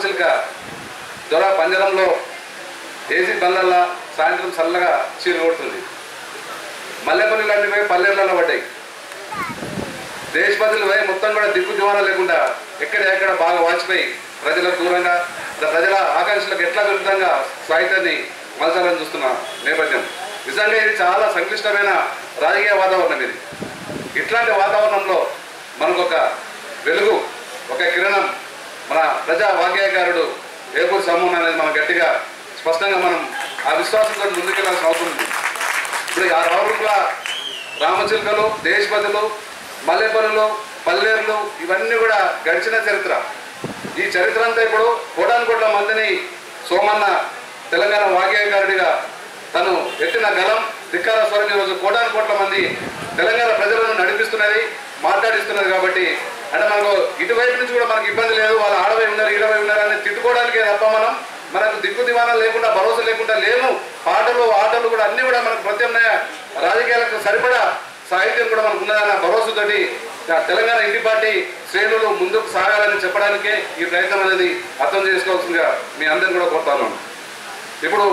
రామచిలుక దొర పంజరంలో ఏసీ బండ్లల్లా సాయంత్రం చల్లగా చీరు కొడుతుంది. మల్లెపల్లి లాంటివి పల్లెలలో పడ్డాయి. దేశపతులు పోయి మొత్తం కూడా దిక్కు దివాణం లేకుండా ఎక్కడ బాగా వాచిపోయి ప్రజలకు దూరంగా ప్రజల ఆకాంక్షలకు ఎట్లా విరుద్ధంగా సాహిత్యాన్ని మలచాలని చూస్తున్న నేపథ్యం. నిజంగా ఇది చాలా సంక్లిష్టమైన రాజకీయ వాతావరణం. ఇది ఇట్లాంటి వాతావరణంలో మనకొక వెలుగు, ఒక కిరణం మన ప్రజా వాగ్గేయకారుడు ఏపూరి సమ్మోహన్ అనేది మనం గట్టిగా స్పష్టంగా మనం ఆ విశ్వాసంతో ముందుకెళ్లాల్సిన అవసరం ఉంది. ఇప్పుడు ఆ రావుల రామచిలుకలు, దేశపతులు, మల్లెపల్లులు, పల్లేరులు ఇవన్నీ కూడా గడిచిన చరిత్ర. ఈ చరిత్ర అంతా ఇప్పుడు కోటానుకోట్ల మందిని సోమన్న తెలంగాణ వాగ్గేయకారుడిగా తను ఎత్తిన గలం ధిక్కార స్వరం ఈరోజు కోటానుకోట్ల మంది తెలంగాణ ప్రజలను నడిపిస్తున్నది, మాట్లాడిస్తున్నది. కాబట్టి అంటే మనకు ఇటువైపు నుంచి కూడా మనకు ఇబ్బంది లేదు. వాళ్ళు ఆడవై ఉన్నారు, ఈడవై ఉన్నారు అని తిట్టుకోవడానికే తప్ప మనకు దిక్కు దివాణం లేకుండా, భరోసా లేకుండా లేము. పాటలు ఆటలు కూడా అన్ని కూడా మనకు ప్రత్యామ్నాయ రాజకీయాలకు సరిపడా సాహిత్యం కూడా మనకు ఉన్నదన్న భరోసాతోటి తెలంగాణ ఇంటి పార్టీ శ్రేణులు ముందుకు సాగాలని చెప్పడానికే ఈ ప్రయత్నం అనేది అర్థం చేసుకోవాల్సిందిగా మీ అందరిని కూడా కోరుతాను. ఇప్పుడు